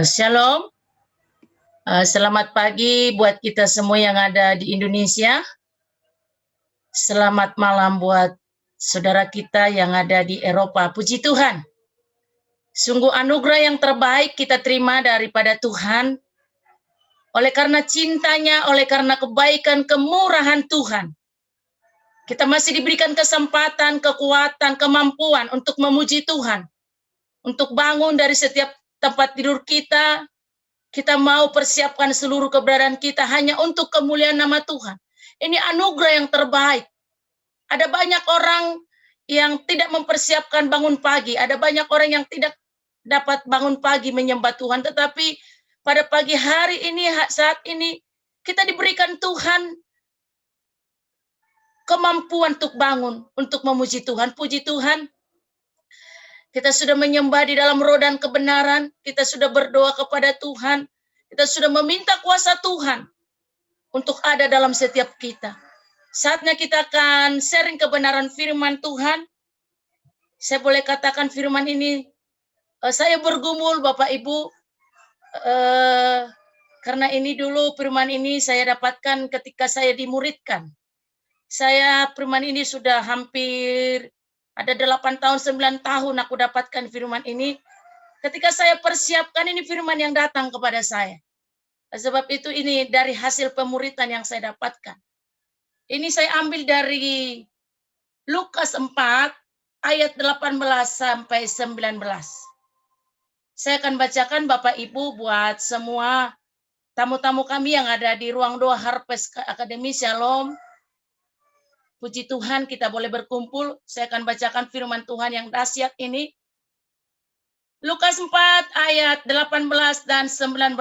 Shalom, selamat pagi buat kita semua yang ada di Indonesia. Selamat malam buat saudara kita yang ada di Eropa. Puji Tuhan. Sungguh anugerah yang terbaik kita terima daripada Tuhan. Oleh karena cintanya, oleh karena kebaikan, kemurahan Tuhan. Kita masih diberikan kesempatan, kekuatan, kemampuan untuk memuji Tuhan. Untuk bangun dari setiap tempat tidur kita. Kita mau persiapkan seluruh keberadaan kita hanya untuk kemuliaan nama Tuhan. Ini anugerah yang terbaik. Ada banyak orang yang tidak mempersiapkan bangun pagi. Ada banyak orang yang tidak dapat bangun pagi menyembah Tuhan. Tetapi pada pagi hari ini, saat ini, kita diberikan Tuhan kemampuan untuk bangun, untuk memuji Tuhan. Puji Tuhan. Kita sudah menyembah di dalam roh dan kebenaran. Kita sudah berdoa kepada Tuhan. Kita sudah meminta kuasa Tuhan untuk ada dalam setiap kita. Saatnya kita akan sharing kebenaran firman Tuhan. Saya boleh katakan firman ini, saya bergumul Bapak Ibu, karena ini dulu firman ini saya dapatkan ketika saya dimuridkan. Firman ini sudah hampir ada 8 tahun, 9 tahun aku dapatkan firman ini. Ketika saya persiapkan, ini firman yang datang kepada saya. Sebab itu ini dari hasil pemuritan yang saya dapatkan. Ini saya ambil dari Lukas 4 ayat 18 sampai 19. Saya akan bacakan Bapak Ibu buat semua tamu-tamu kami yang ada di ruang doa Harvest Academy. Shalom. Puji Tuhan kita boleh berkumpul. Saya akan bacakan firman Tuhan yang dahsyat ini. Lukas 4 ayat 18 dan 19.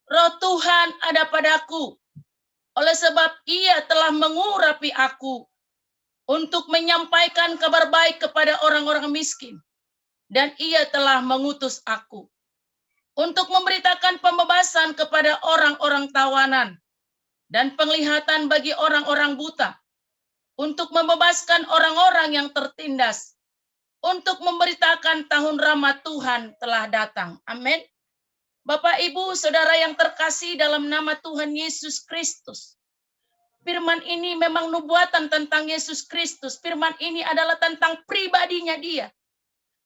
Roh Tuhan ada padaku, oleh sebab Ia telah mengurapi aku untuk menyampaikan kabar baik kepada orang-orang miskin. Dan Ia telah mengutus aku untuk memberitakan pembebasan kepada orang-orang tawanan dan penglihatan bagi orang-orang buta, untuk membebaskan orang-orang yang tertindas, untuk memberitakan tahun rahmat Tuhan telah datang. Amin. Bapak, Ibu, Saudara yang terkasih dalam nama Tuhan Yesus Kristus. Firman ini memang nubuatan tentang Yesus Kristus. Firman ini adalah tentang pribadinya Dia.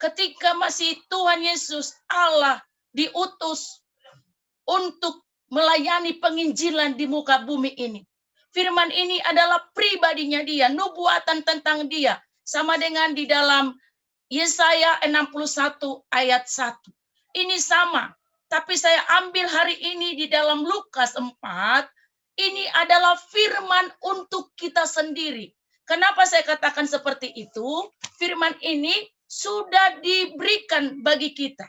Ketika masih Tuhan Yesus Allah diutus untuk melayani penginjilan di muka bumi ini. Firman ini adalah pribadinya Dia, nubuatan tentang Dia. Sama dengan di dalam Yesaya 61 ayat 1. Ini sama. Tapi saya ambil hari ini di dalam Lukas 4, ini adalah firman untuk kita sendiri. Kenapa saya katakan seperti itu? Firman ini sudah diberikan bagi kita.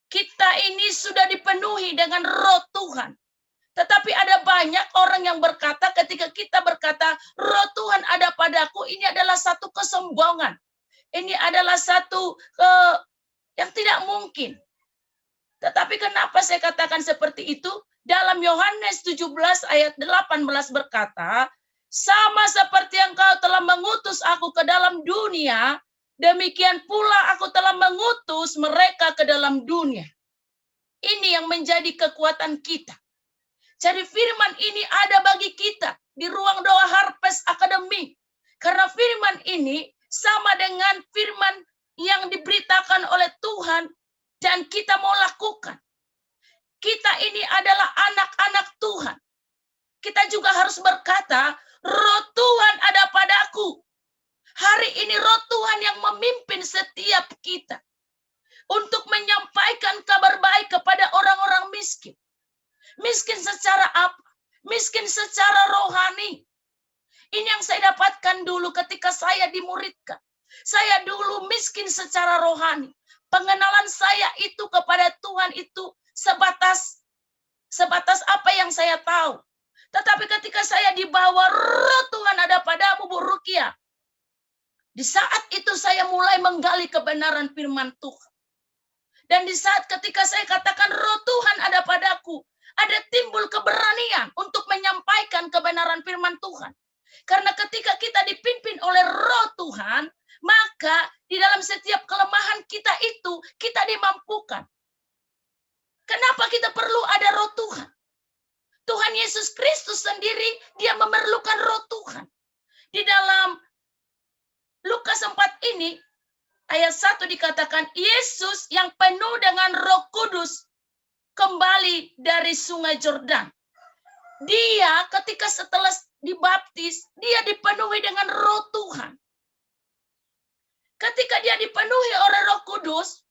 Kita ini sudah dipenuhi dengan roh Tuhan. Tetapi ada banyak orang yang berkata ketika kita berkata, roh Tuhan ada padaku, ini adalah satu kesombongan. Ini adalah satu yang tidak mungkin. Tetapi kenapa saya katakan seperti itu? Dalam Yohanes 17 ayat 18 berkata, sama seperti engkau telah mengutus aku ke dalam dunia, demikian pula aku telah mengutus mereka ke dalam dunia. Ini yang menjadi kekuatan kita. Jadi firman ini ada bagi kita di ruang doa Harvest Academy. Karena firman ini sama dengan firman yang diberitakan oleh Tuhan dan kita mau lakukan. Kita ini adalah anak-anak Tuhan. Kita juga harus berkata, roh Tuhan ada padaku. Hari ini roh Tuhan yang memimpin setiap kita. Untuk menyampaikan kabar baik kepada orang-orang miskin. Miskin secara apa? Miskin secara rohani. Ini yang saya dapatkan dulu ketika saya dimuridkan. Saya dulu miskin secara rohani. Pengenalan saya itu kepada Tuhan itu sebatas apa yang saya tahu. Tetapi ketika saya dibawa roh Tuhan ada padamu, Bu Rukia. Di saat itu saya mulai menggali kebenaran firman Tuhan. Dan di saat ketika saya katakan roh Tuhan ada padaku, ada timbul keberanian untuk menyampaikan kebenaran firman Tuhan. Karena ketika kita dipimpin oleh roh Tuhan, maka di dalam setiap kelemahan kita itu, kita dimampukan. Kenapa kita perlu ada roh Tuhan? Tuhan Yesus Kristus sendiri, dia memerlukan roh Tuhan. Di dalam Lukas 4 ini, ayat 1 dikatakan, Yesus yang penuh dengan Roh Kudus kembali dari sungai Yordan. Dia ketika setelah dibaptis, dia dipenuhi dengan Roh Tuhan. Ketika dia dipenuhi oleh Roh Kudus,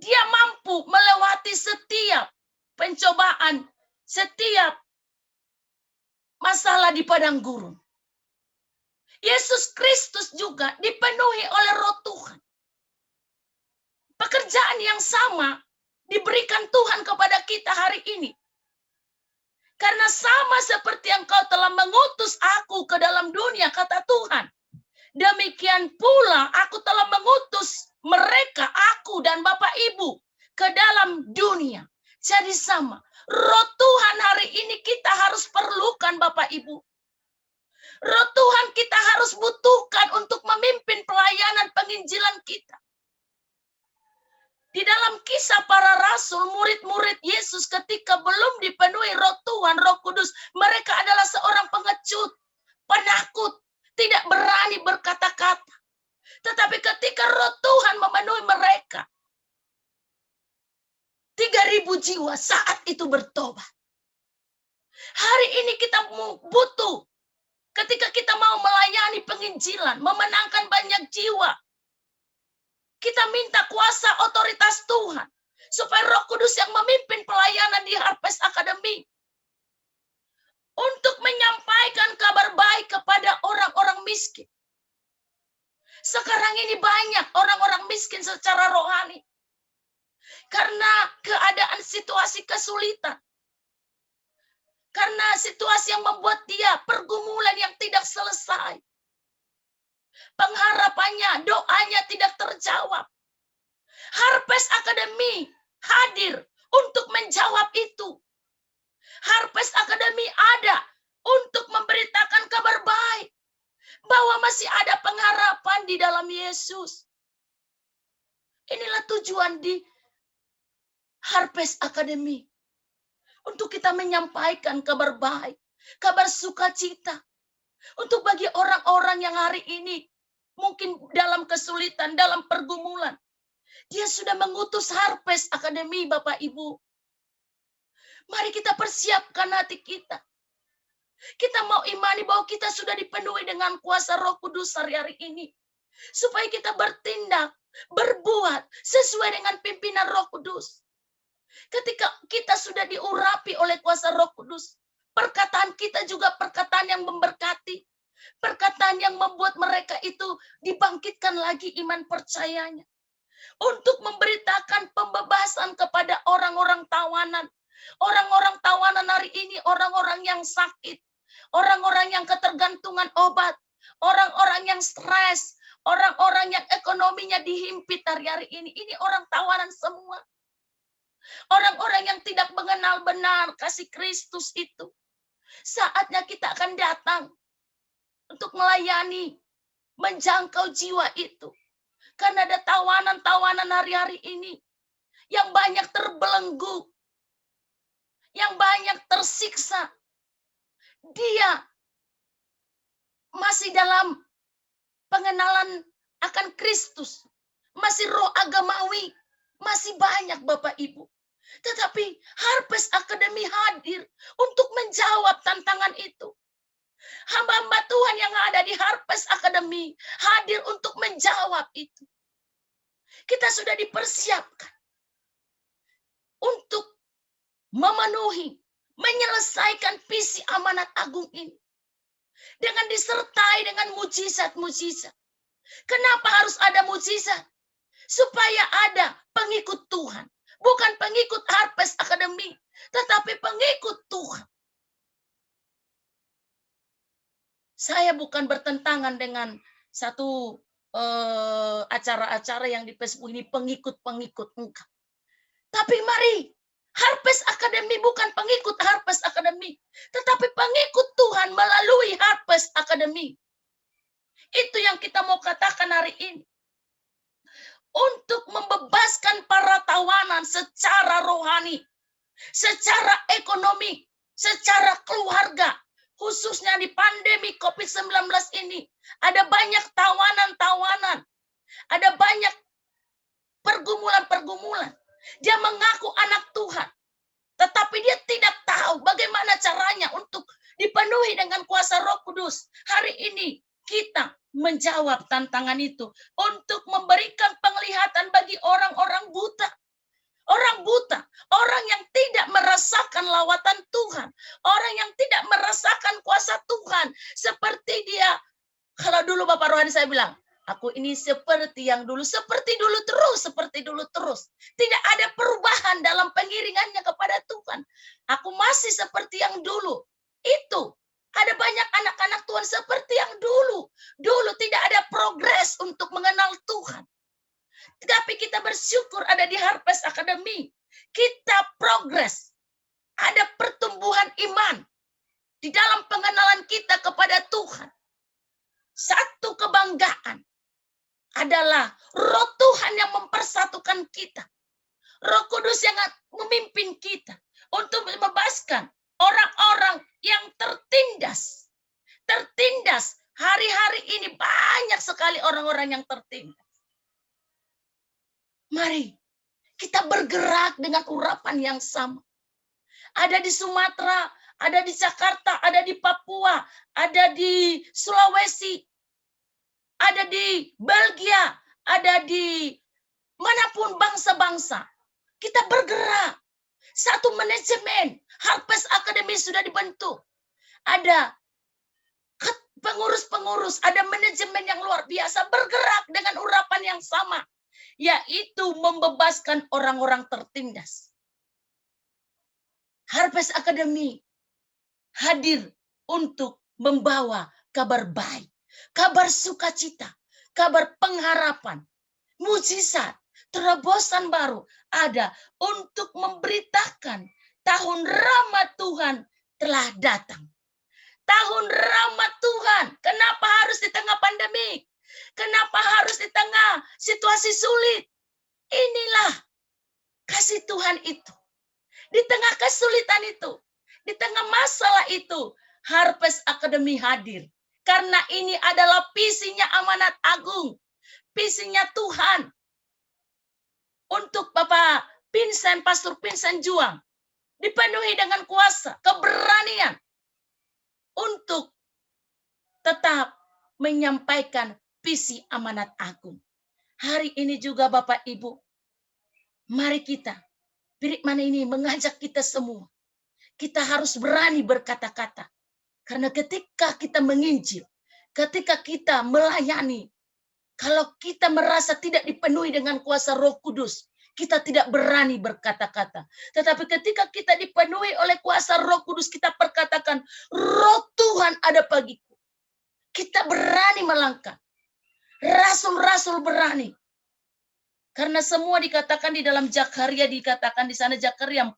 dia mampu melewati setiap pencobaan, setiap masalah di padang gurun. Yesus Kristus juga dipenuhi oleh Roh Tuhan. Pekerjaan yang sama diberikan Tuhan kepada kita hari ini. Karena sama seperti Engkau telah mengutus aku ke dalam dunia, kata Tuhan. Demikian pula aku telah mengutus mereka, aku dan Bapak Ibu, ke dalam dunia. Jadi sama. Roh Tuhan hari ini kita harus perlukan, Bapak Ibu. Roh Tuhan kita harus butuhkan untuk memimpin pelayanan penginjilan kita. Di dalam Kisah Para Rasul, murid-murid Yesus ketika belum dipenuhi Roh Tuhan, Roh Kudus, mereka adalah seorang pengecut, penakut, tidak berani berkata-kata. Tetapi ketika Roh Tuhan memenuhi mereka, 3.000 jiwa saat itu bertobat. Hari ini kita butuh, ketika kita mau melayani penginjilan, memenangkan banyak jiwa, kita minta kuasa otoritas Tuhan, supaya Roh Kudus yang memimpin pelayanan di Harvest Academy, untuk menyampaikan kabar baik kepada orang-orang miskin. Sekarang ini banyak orang-orang miskin secara rohani. Karena keadaan situasi kesulitan. Karena situasi yang membuat dia pergumulan yang tidak selesai. Pengharapannya, doanya tidak terjawab. Harvest Academy hadir untuk menjawab itu. Harvest Academy ada untuk memberitakan kabar baik. Bahwa masih ada pengharapan di dalam Yesus. Inilah tujuan di Harvest Academy. Untuk kita menyampaikan kabar baik, kabar sukacita. Untuk bagi orang-orang yang hari ini mungkin dalam kesulitan, dalam pergumulan. Dia sudah mengutus Harvest Academy, Bapak Ibu. Mari kita persiapkan hati kita. Kita mau imani bahwa kita sudah dipenuhi dengan kuasa Roh Kudus hari-hari ini. Supaya kita bertindak, berbuat sesuai dengan pimpinan Roh Kudus. Ketika kita sudah diurapi oleh kuasa Roh Kudus, perkataan kita juga perkataan yang memberkati. Perkataan yang membuat mereka itu dibangkitkan lagi iman percayanya. Untuk memberitakan pembebasan kepada orang-orang tawanan. Orang-orang tawanan hari ini, orang-orang yang sakit. Orang-orang yang ketergantungan obat. Orang-orang yang stres. Orang-orang yang ekonominya dihimpit hari-hari ini. Ini orang tawanan semua. Orang-orang yang tidak mengenal benar kasih Kristus itu. Saatnya kita akan datang untuk melayani, menjangkau jiwa itu. Karena ada tawanan-tawanan hari-hari ini yang banyak terbelenggu, yang banyak tersiksa. Dia masih dalam pengenalan akan Kristus, masih roh agamawi, masih banyak Bapak Ibu. Tetapi Harvest Academy hadir untuk menjawab tantangan itu. Hamba-hamba Tuhan yang ada di Harvest Academy hadir untuk menjawab itu. Kita sudah dipersiapkan untuk memenuhi, menyelesaikan visi amanat agung ini. Dengan disertai dengan mujizat-mujizat. Kenapa harus ada mujizat? Supaya ada pengikut Tuhan. Bukan pengikut Harvest Academy, tetapi pengikut Tuhan. Saya bukan bertentangan dengan satu acara-acara yang di Facebook ini pengikut-pengikut engkau. Tapi mari, Harvest Academy bukan pengikut Harvest Academy, tetapi pengikut Tuhan melalui Harvest Academy. Itu yang kita mau katakan hari ini. Untuk membebaskan para tawanan secara rohani. secara ekonomi, secara keluarga, khususnya di pandemi COVID-19 ini. Ada banyak tawanan-tawanan, ada banyak pergumulan-pergumulan. Dia mengaku anak Tuhan, tetapi dia tidak tahu bagaimana caranya untuk dipenuhi dengan kuasa Roh Kudus. Hari ini kita menjawab tantangan itu untuk memberikan penglihatan bagi orang-orang buta. Orang buta, orang yang tidak merasakan lawatan Tuhan, orang yang tidak merasakan kuasa Tuhan. Seperti dia, kalau dulu Bapak Rohani saya bilang, aku ini seperti yang dulu, seperti dulu terus, seperti dulu terus. Tidak ada perubahan dalam pengiringannya kepada Tuhan. Aku masih seperti yang dulu. Itu, ada banyak anak-anak Tuhan seperti yang dulu. Dulu tidak ada progres untuk mengenal Tuhan. Tapi kita bersyukur ada di Harvest Academy. Kita progres. Ada pertumbuhan iman di dalam pengenalan kita kepada Tuhan. Satu kebanggaan adalah Roh Tuhan yang mempersatukan kita. Roh Kudus yang memimpin kita untuk membebaskan orang-orang yang tertindas. Tertindas. Hari-hari ini banyak sekali orang-orang yang tertindas. Mari kita bergerak dengan urapan yang sama. Ada di Sumatera, ada di Jakarta, ada di Papua, ada di Sulawesi, ada di Belgia, ada di manapun bangsa-bangsa. Kita bergerak. Satu manajemen Harvest Academy sudah dibentuk. Ada pengurus-pengurus, ada manajemen yang luar biasa bergerak dengan urapan yang sama, yaitu membebaskan orang-orang tertindas. Harvest Academy hadir untuk membawa kabar baik, kabar sukacita, kabar pengharapan, mujizat, terobosan baru ada untuk memberitakan tahun rahmat Tuhan telah datang. Tahun rahmat Tuhan, kenapa harus di tengah pandemi? Kenapa harus di tengah situasi sulit? Inilah kasih Tuhan itu. Di tengah kesulitan itu, di tengah masalah itu, Harvest Academy hadir. Karena ini adalah visinya amanat agung. Visinya Tuhan. Untuk Bapak Vincent, Pastor Vincent Juang. Dipenuhi dengan kuasa, keberanian. Untuk tetap menyampaikan visi amanat agung. Hari ini juga Bapak Ibu, mari kita, Firman ini mengajak kita semua. Kita harus berani berkata-kata. Karena ketika kita menginjil, ketika kita melayani, kalau kita merasa tidak dipenuhi dengan kuasa Roh Kudus, kita tidak berani berkata-kata. Tetapi ketika kita dipenuhi oleh kuasa Roh Kudus, kita perkatakan, Roh Tuhan ada bagiku. Kita berani melangkah. Rasul-rasul berani. Karena semua dikatakan di dalam Zakaria, dikatakan di sana Zakaria 4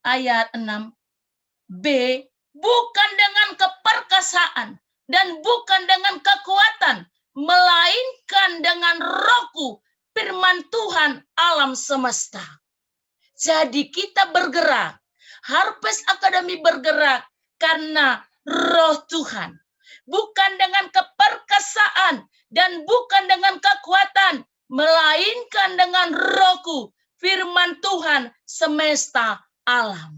ayat 6b, bukan dengan keperkasaan dan bukan dengan kekuatan, melainkan dengan Rohku, firman Tuhan alam semesta. Jadi kita bergerak, Harvest Academy bergerak karena Roh Tuhan. Bukan dengan keperkasaan dan bukan dengan kekuatan, melainkan dengan Rohku, firman Tuhan semesta alam.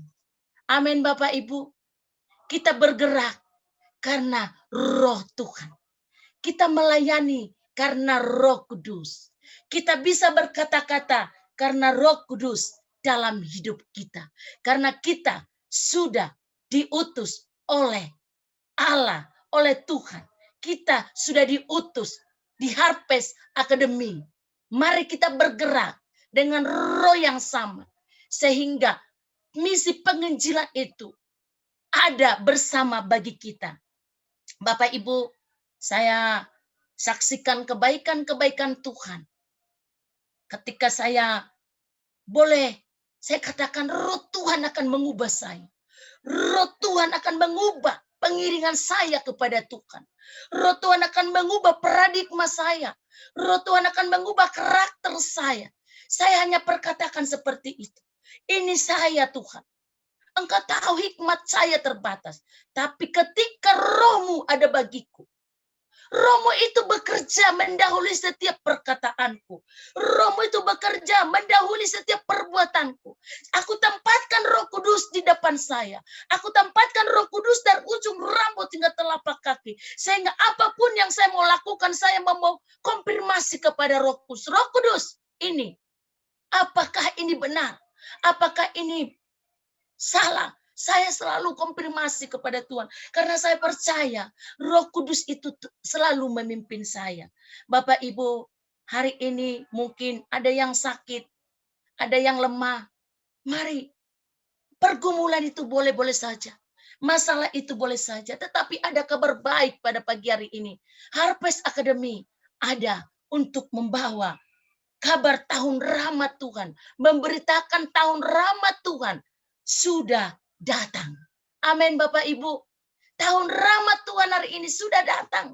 Amin Bapak Ibu. Kita bergerak karena Roh Tuhan. Kita melayani karena Roh Kudus. Kita bisa berkata-kata karena Roh Kudus dalam hidup kita. Karena kita sudah diutus oleh Allah, oleh Tuhan. Kita sudah diutus di Harvest Academy. Mari kita bergerak dengan roh yang sama. Sehingga misi penginjilan itu ada bersama bagi kita. Bapak Ibu, saya saksikan kebaikan-kebaikan Tuhan. Ketika saya katakan Roh Tuhan akan mengubah saya. Roh Tuhan akan mengubah pengiringan saya kepada Tuhan. Roh Tuhan akan mengubah paradigma saya. Roh Tuhan akan mengubah karakter saya. Saya hanya perkatakan seperti itu. Ini saya Tuhan. Engkau tahu hikmat saya terbatas. Tapi ketika rohmu ada bagiku, rohmu itu bekerja mendahului setiap perkataanku. Rohmu itu bekerja mendahului setiap perbuatanku. Aku tempatkan Roh Kudus di depan saya. Aku tempatkan Roh Kudus dari ujung rambut hingga telapak kaki. Sehingga apapun yang saya mau lakukan, saya mau konfirmasi kepada Roh Kudus. Roh Kudus, ini, apakah ini benar? Apakah ini salah? Saya selalu konfirmasi kepada Tuhan. Karena saya percaya Roh Kudus itu selalu memimpin saya. Bapak Ibu, hari ini mungkin ada yang sakit, ada yang lemah. Mari, pergumulan itu boleh-boleh saja. Masalah itu boleh saja. Tetapi ada kabar baik pada pagi hari ini. Harvest Academy ada untuk membawa kabar tahun rahmat Tuhan. Memberitakan tahun rahmat Tuhan sudah datang. Amin Bapak Ibu. Tahun rahmat Tuhan hari ini sudah datang.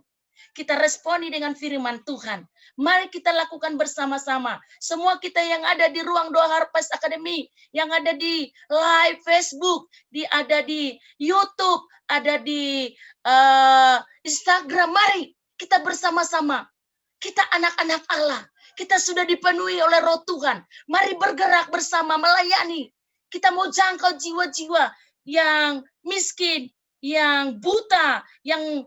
Kita responi dengan firman Tuhan. Mari kita lakukan bersama-sama. Semua kita yang ada di ruang doa Harvest Academy, yang ada di live Facebook, ada di YouTube, ada di Instagram. Mari kita bersama-sama. Kita anak-anak Allah. Kita sudah dipenuhi oleh Roh Tuhan. Mari bergerak bersama melayani. Kita mau jangkau jiwa-jiwa yang miskin, yang buta, yang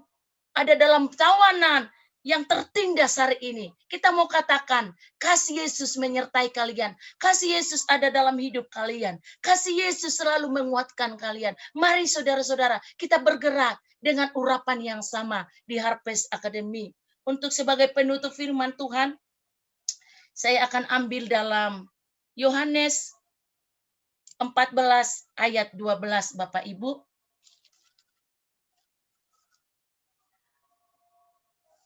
ada dalam tawanan, yang tertindas hari ini. Kita mau katakan, kasih Yesus menyertai kalian. Kasih Yesus ada dalam hidup kalian. Kasih Yesus selalu menguatkan kalian. Mari saudara-saudara, kita bergerak dengan urapan yang sama di Harvest Academy. Untuk sebagai penutup firman Tuhan, saya akan ambil dalam Yohanes 14 ayat 12 Bapak Ibu.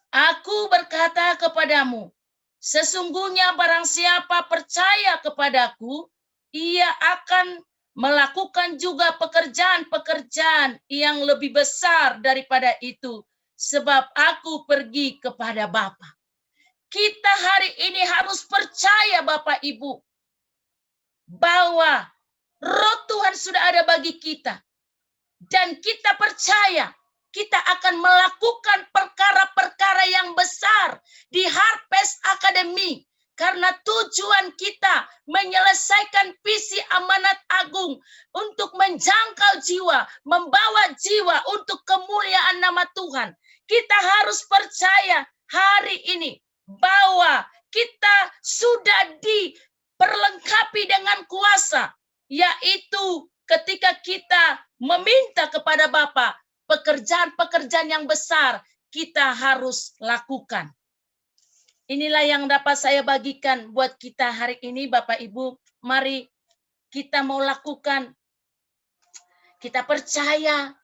Aku berkata kepadamu, sesungguhnya barang siapa percaya kepadaku, ia akan melakukan juga pekerjaan-pekerjaan yang lebih besar daripada itu, sebab aku pergi kepada Bapa. Kita hari ini harus percaya Bapak Ibu, bahwa Roh Tuhan sudah ada bagi kita. Dan kita percaya kita akan melakukan perkara-perkara yang besar di Harvest Academy. Karena tujuan kita menyelesaikan visi amanat agung untuk menjangkau jiwa, membawa jiwa untuk kemuliaan nama Tuhan. Kita harus percaya hari ini bahwa kita sudah diperlengkapi dengan kuasa, yaitu ketika kita meminta kepada Bapa, pekerjaan-pekerjaan yang besar kita harus lakukan. Inilah yang dapat saya bagikan buat kita hari ini Bapak Ibu. Mari kita mau lakukan. Kita percaya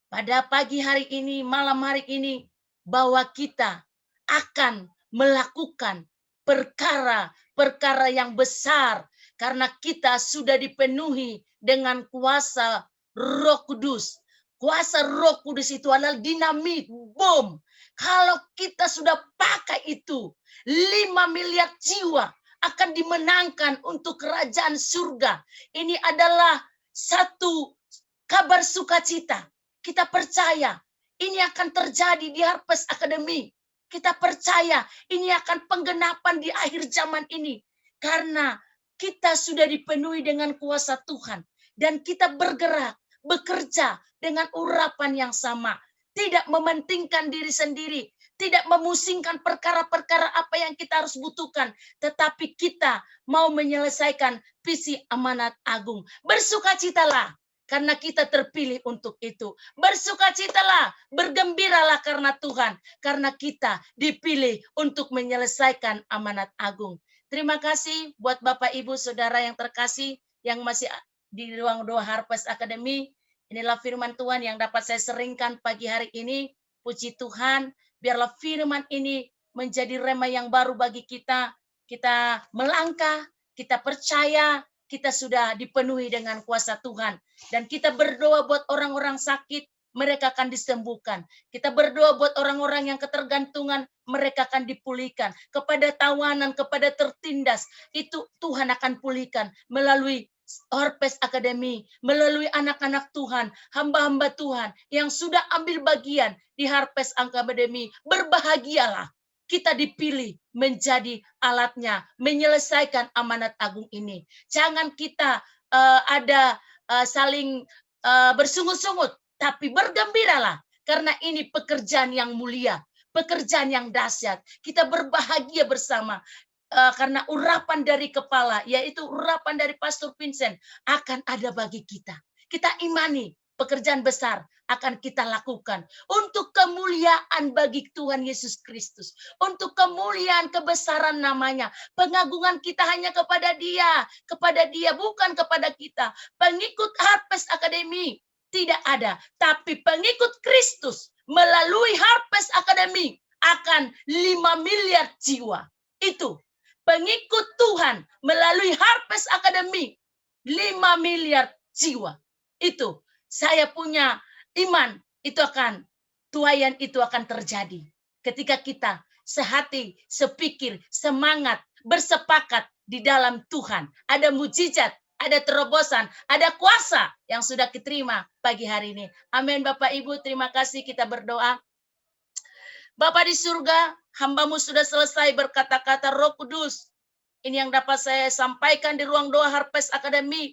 pada pagi hari ini, malam hari ini, bahwa kita akan melakukan perkara-perkara yang besar. Karena kita sudah dipenuhi dengan kuasa Roh Kudus. Kuasa Roh Kudus itu adalah dinamit, bom. Kalau kita sudah pakai itu, 5 miliar jiwa akan dimenangkan untuk kerajaan surga. Ini adalah satu kabar sukacita. Kita percaya ini akan terjadi di Harvest Academy. Kita percaya ini akan penggenapan di akhir zaman ini. Karena kita sudah dipenuhi dengan kuasa Tuhan. Dan kita bergerak, bekerja dengan urapan yang sama. Tidak mementingkan diri sendiri. Tidak memusingkan perkara-perkara apa yang kita harus butuhkan. Tetapi kita mau menyelesaikan visi amanat agung. Bersukacitalah karena kita terpilih untuk itu. Bersukacitalah, bergembiralah karena Tuhan. Karena kita dipilih untuk menyelesaikan amanat agung. Terima kasih buat Bapak Ibu Saudara yang terkasih yang masih di ruang doa Harvest Academy. Inilah firman Tuhan yang dapat saya seringkan pagi hari ini. Puji Tuhan, biarlah firman ini menjadi rema yang baru bagi kita. Kita melangkah, kita percaya, kita sudah dipenuhi dengan kuasa Tuhan. Dan kita berdoa buat orang-orang sakit, mereka akan disembuhkan. Kita berdoa buat orang-orang yang ketergantungan, mereka akan dipulihkan. Kepada tawanan, kepada tertindas, itu Tuhan akan pulihkan melalui Harvest Academy melalui anak-anak Tuhan, hamba-hamba Tuhan yang sudah ambil bagian di Harvest Academy. Berbahagialah kita dipilih menjadi alatnya, menyelesaikan amanat agung ini. Jangan kita saling bersungut-sungut, tapi bergembiralah karena ini pekerjaan yang mulia, pekerjaan yang dahsyat. Kita berbahagia bersama. Karena urapan dari kepala, yaitu urapan dari Pastor Vincent, akan ada bagi kita. Kita imani pekerjaan besar akan kita lakukan untuk kemuliaan bagi Tuhan Yesus Kristus, untuk kemuliaan kebesaran namanya. Pengagungan kita hanya kepada Dia, bukan kepada kita. Pengikut Harvest Academy tidak ada, tapi pengikut Kristus melalui Harvest Academy akan 5 miliar jiwa. Itu pengikut Tuhan melalui Harvest Academy 5 miliar jiwa. Itu saya punya iman, itu akan tuaian itu akan terjadi ketika kita sehati, sepikir, semangat, bersepakat di dalam Tuhan. Ada mujizat, ada terobosan, ada kuasa yang sudah diterima pagi hari ini. Amin. Bapak Ibu, terima kasih, kita berdoa. Bapa di surga, hamba-Mu sudah selesai berkata-kata. Roh Kudus, ini yang dapat saya sampaikan di ruang doa Harvest Academy.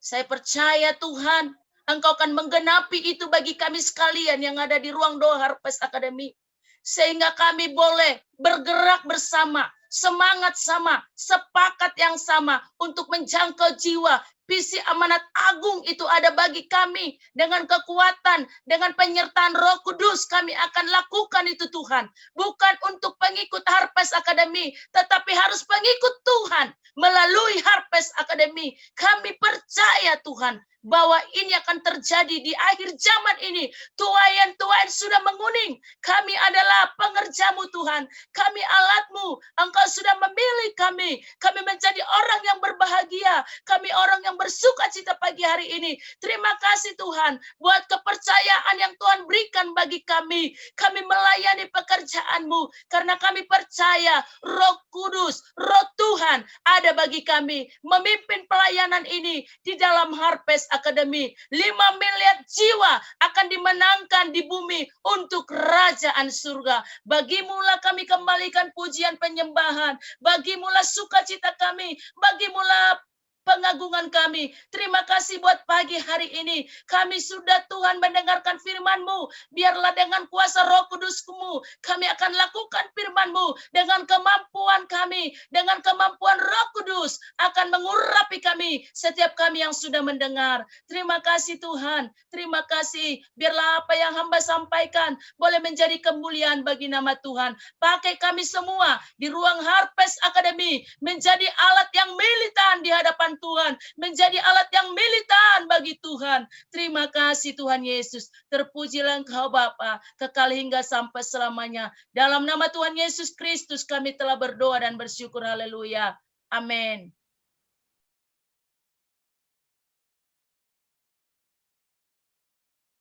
Saya percaya Tuhan, Engkau akan menggenapi itu bagi kami sekalian yang ada di ruang doa Harvest Academy. Sehingga kami boleh bergerak bersama, semangat sama, sepakat yang sama untuk menjangkau jiwa. Visi amanat agung itu ada bagi kami. Dengan kekuatan, dengan penyertaan Roh Kudus kami akan lakukan itu Tuhan. Bukan untuk pengikut Harvest Academy, tetapi harus pengikut Tuhan melalui Harvest Academy. Kami percaya Tuhan bahwa ini akan terjadi di akhir zaman ini. Tuaian-tuaian sudah menguning. Kami adalah pengerjamu Tuhan. Kami alatmu. Engkau sudah memilih kami. Kami menjadi orang yang berbahagia. Kami orang yang bersuka cita pagi hari ini. Terima kasih Tuhan buat kepercayaan yang Tuhan berikan bagi kami. Kami melayani pekerjaan-Mu karena kami percaya Roh Kudus, Roh Tuhan ada bagi kami memimpin pelayanan ini di dalam Harvest Academy. 5 miliar jiwa akan dimenangkan di bumi untuk kerajaan surga. Bagimulah kami kembalikan pujian penyembahan. Bagimulah sukacita kami. Bagimulah pengagungan kami. Terima kasih buat pagi hari ini. Kami sudah Tuhan mendengarkan firman-Mu. Biarlah dengan kuasa Roh Kudus-Mu kami akan lakukan firman-Mu dengan kemampuan kami. Dengan kemampuan Roh Kudus akan mengurapi kami. Setiap kami yang sudah mendengar. Terima kasih Tuhan. Terima kasih. Biarlah apa yang hamba sampaikan boleh menjadi kemuliaan bagi nama Tuhan. Pakai kami semua di ruang Harvest Academy menjadi alat yang militan di hadapan Tuhan, menjadi alat yang militan bagi Tuhan. Terima kasih Tuhan Yesus. Terpujilah Engkau Bapa, kekal hingga sampai selamanya. Dalam nama Tuhan Yesus Kristus kami telah berdoa dan bersyukur. Haleluya. Amin.